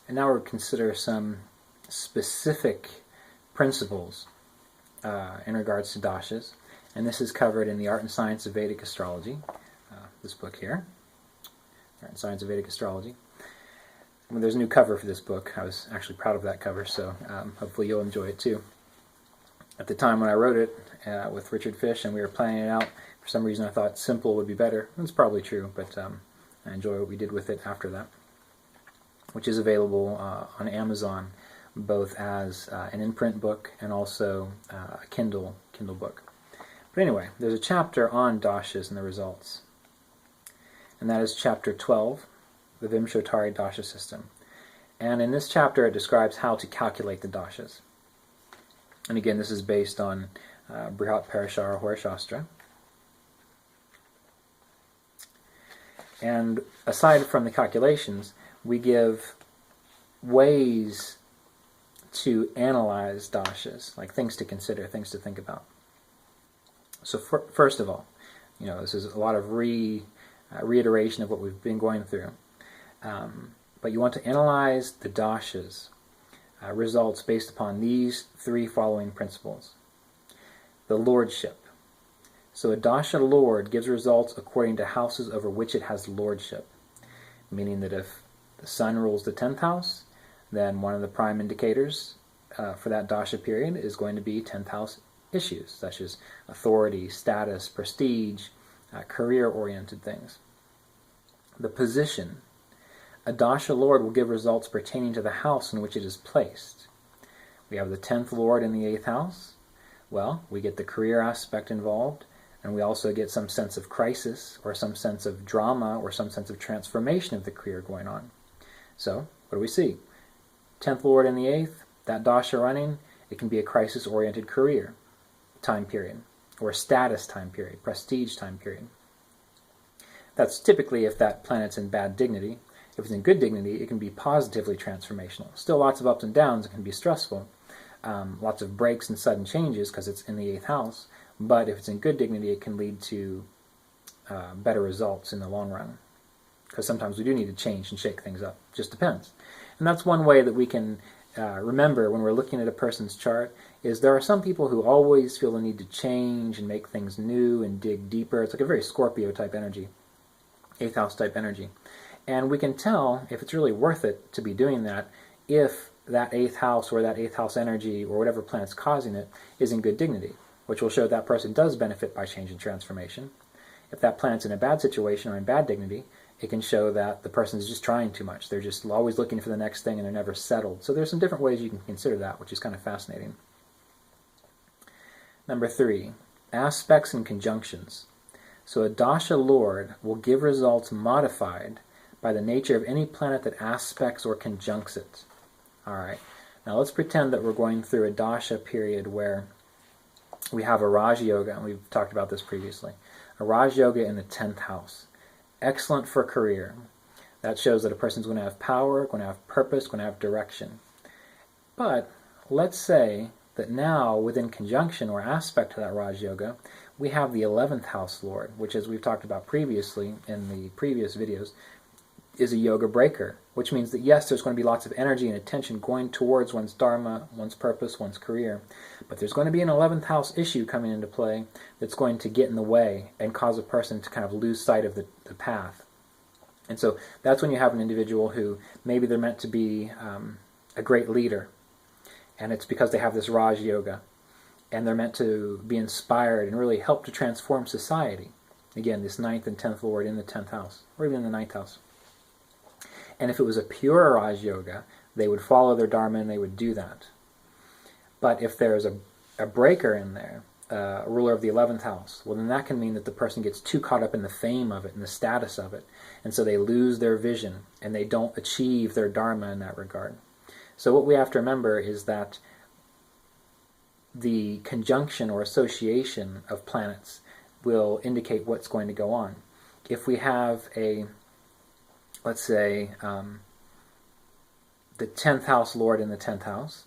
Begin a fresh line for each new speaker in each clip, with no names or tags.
And now we'll consider some specific principles in regards to dashas. And this is covered in the Art and Science of Vedic Astrology, this book here, Art and Science of Vedic Astrology. Well, there's a new cover for this book. I was actually proud of that cover, so hopefully you'll enjoy it too. At the time when I wrote it with Richard Fish and we were planning it out, for some reason I thought simple would be better. It's probably true, but I enjoy what we did with it after that, which is available on Amazon, both as an in-print book and also a Kindle book. But anyway, there's a chapter on dashas and the results, and that is chapter 12, the Vimshottari Dasha system. And in this chapter it describes how to calculate the dashas. And again, this is based on Brihat Parashara Hora Shastra. And aside from the calculations, we give ways to analyze dashas, like things to consider, things to think about. So first of all, this is a lot of reiteration of what we've been going through. But you want to analyze the dashas results based upon these three following principles. The lordship. So a dasha lord gives results according to houses over which it has lordship, meaning that if the sun rules the 10th house, then one of the prime indicators for that dasha period is going to be 10th house issues, such as authority, status, prestige, career-oriented things. The position. A dasha lord will give results pertaining to the house in which it is placed. We have the 10th lord in the 8th house. Well, we get the career aspect involved, and we also get some sense of crisis, or some sense of drama, or some sense of transformation of the career going on. So, what do we see? 10th lord in the 8th, that dasha running, it can be a crisis-oriented career time period, or a status time period, prestige time period. That's typically if that planet's in bad dignity. If it's in good dignity, it can be positively transformational. Still lots of ups and downs, it can be stressful. Lots of breaks and sudden changes because it's in the 8th house. But if it's in good dignity, it can lead to better results in the long run. Because sometimes we do need to change and shake things up. Just depends. And that's one way that we can remember when we're looking at a person's chart, is there are some people who always feel the need to change and make things new and dig deeper. It's like a very Scorpio type energy, 8th house type energy. And we can tell if it's really worth it to be doing that if that 8th house or that 8th house energy or whatever planet's causing it is in good dignity, which will show that person does benefit by change and transformation. If that planet's in a bad situation or in bad dignity, it can show that the person's just trying too much. They're just always looking for the next thing and they're never settled. So there's some different ways you can consider that, which is kind of fascinating. Number 3, aspects and conjunctions. So a dasha lord will give results modified by the nature of any planet that aspects or conjuncts it. All right. Now let's pretend that we're going through a dasha period where we have a Raj Yoga, and we've talked about this previously. A Raj Yoga in the 10th house. Excellent for career. That shows that a person's going to have power, going to have purpose, going to have direction. But let's say that now, within conjunction or aspect to that Raj Yoga, we have the 11th house lord, which, as we've talked about previously in the previous videos, is a yoga breaker, which means that yes, there's going to be lots of energy and attention going towards one's dharma, one's purpose, one's career, but there's going to be an 11th house issue coming into play that's going to get in the way and cause a person to kind of lose sight of the path. And so that's when you have an individual who maybe they're meant to be a great leader, and it's because they have this Raj Yoga, and they're meant to be inspired and really help to transform society. Again, this 9th and 10th lord in the 10th house, or even in the 9th house. And if it was a pure Raj Yoga, they would follow their dharma and they would do that. But if there's a breaker in there, a ruler of the 11th house, well then that can mean that the person gets too caught up in the fame of it and the status of it, and so they lose their vision and they don't achieve their dharma in that regard. So what we have to remember is that the conjunction or association of planets will indicate what's going to go on. If we have let's say, the 10th house lord in the 10th house,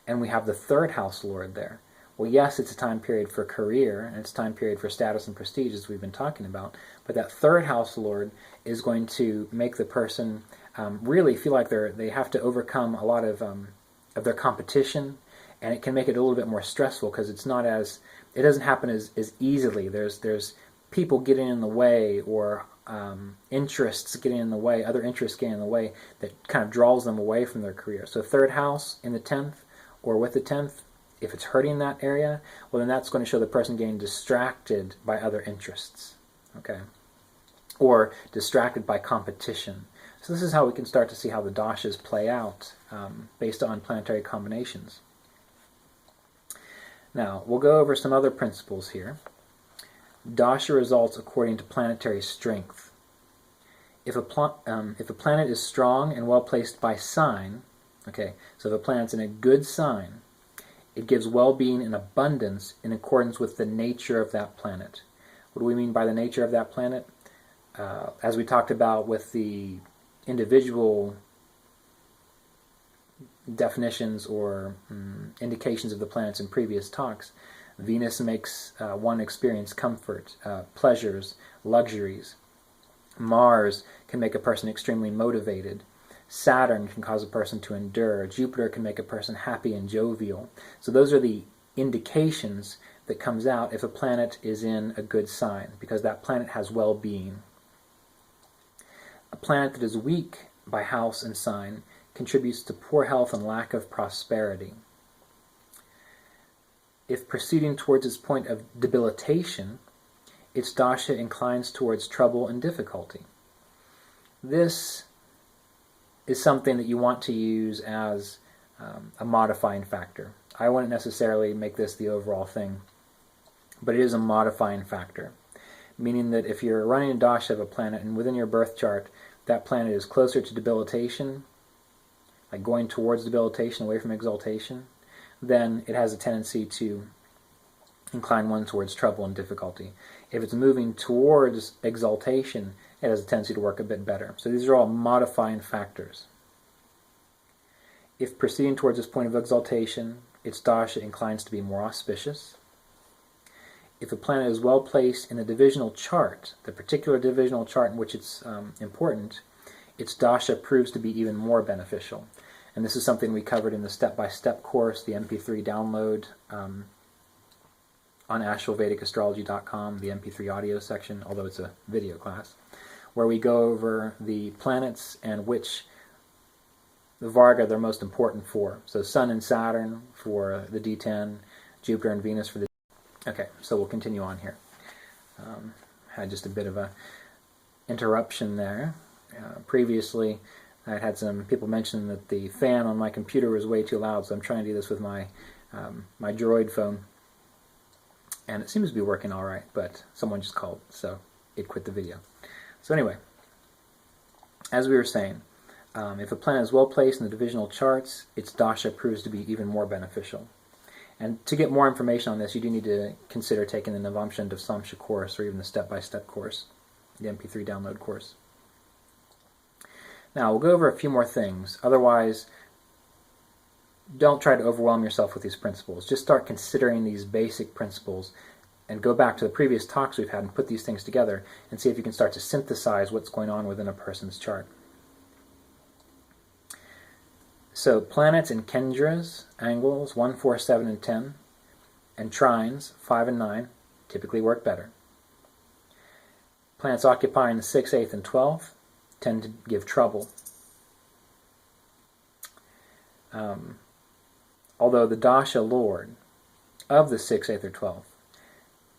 and we have the 3rd house lord there. Well, yes, it's a time period for career, and it's a time period for status and prestige, as we've been talking about, but that 3rd house lord is going to make the person really feel like they have to overcome a lot of their competition, and it can make it a little bit more stressful because it doesn't happen as easily. There's people getting in the way, or interests getting in the way, other interests getting in the way, that kind of draws them away from their career. So third house in the 10th, or with the 10th, if it's hurting that area, well, then that's going to show the person getting distracted by other interests, okay, or distracted by competition. So this is how we can start to see how the dashas play out based on planetary combinations. Now, we'll go over some other principles here. Dasha results according to planetary strength. If a planet is strong and well placed by sign, okay, so if a planet's in a good sign, it gives well-being and abundance in accordance with the nature of that planet. What do we mean by the nature of that planet? As we talked about with the individual definitions or indications of the planets in previous talks, Venus makes one experience comfort, pleasures, luxuries. Mars can make a person extremely motivated. Saturn can cause a person to endure. Jupiter can make a person happy and jovial. So those are the indications that comes out if a planet is in a good sign, because that planet has well-being. A planet that is weak by house and sign contributes to poor health and lack of prosperity. If proceeding towards its point of debilitation, its dasha inclines towards trouble and difficulty. This is something that you want to use as a modifying factor. I wouldn't necessarily make this the overall thing, but it is a modifying factor, meaning that if you're running a dasha of a planet and within your birth chart that planet is closer to debilitation, like going towards debilitation away from exaltation, then it has a tendency to incline one towards trouble and difficulty. If it's moving towards exaltation, it has a tendency to work a bit better. So these are all modifying factors. If proceeding towards this point of exaltation, its dasha inclines to be more auspicious. If a planet is well placed in the divisional chart, the particular divisional chart in which it's important, its dasha proves to be even more beneficial. And this is something we covered in the step-by-step course, the MP3 download on AshevilleVedicAstrology.com, the MP3 audio section, although it's a video class, where we go over the planets and which the Varga they're most important for. So Sun and Saturn for the D10, Jupiter and Venus for the... Okay, so we'll continue on here. Had just a bit of a interruption there. Previously, I had some people mention that the fan on my computer was way too loud, so I'm trying to do this with my my Droid phone. And it seems to be working all right, but someone just called, so it quit the video. So anyway, as we were saying, if a planet is well placed in the divisional charts, its dasha proves to be even more beneficial. And to get more information on this, you do need to consider taking the Navamsha and Samsha course, or even the step-by-step course, the MP3 download course. Now, we'll go over a few more things. Otherwise, don't try to overwhelm yourself with these principles. Just start considering these basic principles and go back to the previous talks we've had and put these things together and see if you can start to synthesize what's going on within a person's chart. So planets in Kendras, angles 1, 4, 7, and 10, and trines 5 and 9 typically work better. Planets occupying the 6th, 8th, and 12th tend to give trouble. Although the dasha lord of the 6th, 8th, or 12th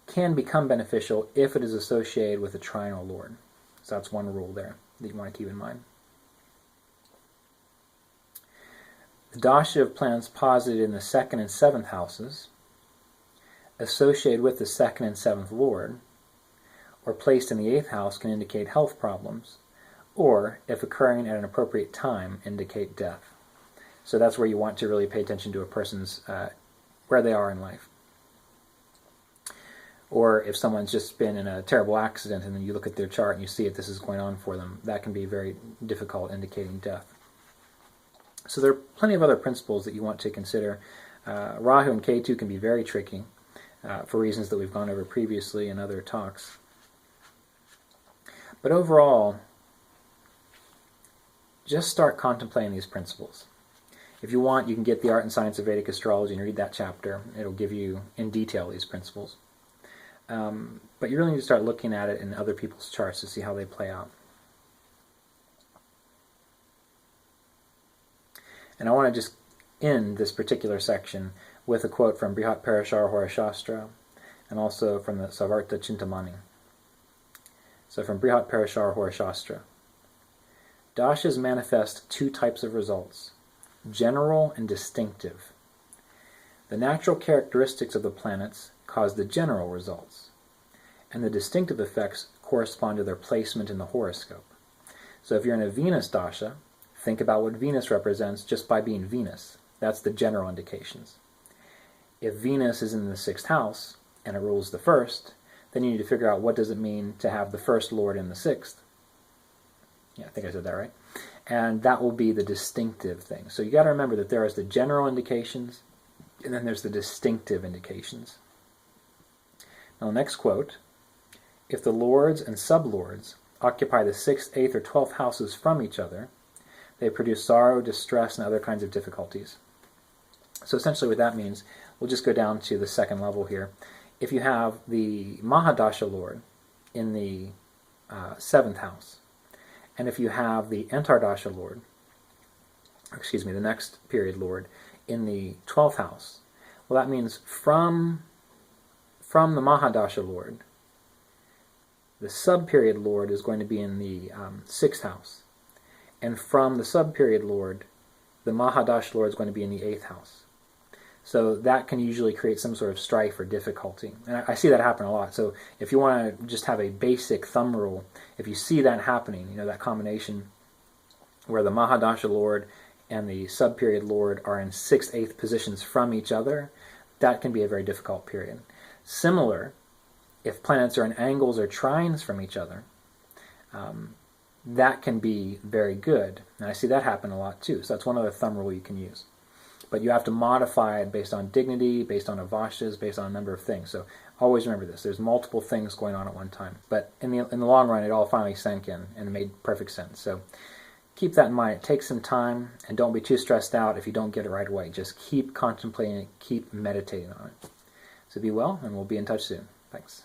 can become beneficial if it is associated with a trinal lord. So that's one rule there that you want to keep in mind. The dasha of planets posited in the 2nd and 7th houses, associated with the 2nd and 7th lord, or placed in the 8th house can indicate health problems, or, if occurring at an appropriate time, indicate death. So that's where you want to really pay attention to a person's, where they are in life. Or if someone's just been in a terrible accident and then you look at their chart and you see if this is going on for them, that can be very difficult, indicating death. So there are plenty of other principles that you want to consider. Rahu and Ketu can be very tricky for reasons that we've gone over previously in other talks. But overall, just start contemplating these principles. If you want, you can get The Art and Science of Vedic Astrology and read that chapter. It'll give you in detail these principles. But you really need to start looking at it in other people's charts to see how they play out. And I want to just end this particular section with a quote from Brihat Parashar Hora Shastra and also from the Savarta Chintamani. So from Brihat Parashar Hora Shastra. Dashas manifest two types of results, general and distinctive. The natural characteristics of the planets cause the general results, and the distinctive effects correspond to their placement in the horoscope. So if you're in a Venus Dasha, think about what Venus represents just by being Venus. That's the general indications. If Venus is in the 6th house, and it rules the 1st, then you need to figure out what does it mean to have the 1st Lord in the 6th. Yeah, I think I said that right. And that will be the distinctive thing. So you got to remember that there is the general indications, and then there's the distinctive indications. Now the next quote, if the lords and sublords occupy the 6th, 8th, or 12th houses from each other, they produce sorrow, distress, and other kinds of difficulties. So essentially what that means, we'll just go down to the second level here. If you have the Mahadasha Lord in the 7th house, and if you have the Antardasha Lord, the next period Lord, in the 12th house, well that means from the Mahadasha Lord, the sub-period Lord is going to be in the 6th house. And from the sub-period Lord, the Mahadasha Lord is going to be in the 8th house. So that can usually create some sort of strife or difficulty. And I see that happen a lot. So if you want to just have a basic thumb rule, if you see that happening, that combination where the Mahadasha Lord and the sub-period Lord are in 6th, 8th positions from each other, that can be a very difficult period. Similar, if planets are in angles or trines from each other, that can be very good. And I see that happen a lot too. So that's one other thumb rule you can use. But you have to modify it based on dignity, based on avashas, based on a number of things. So always remember this. There's multiple things going on at one time. But in the long run, it all finally sank in and made perfect sense. So keep that in mind. It takes some time, and don't be too stressed out if you don't get it right away. Just keep contemplating it, keep meditating on it. So be well, and we'll be in touch soon. Thanks.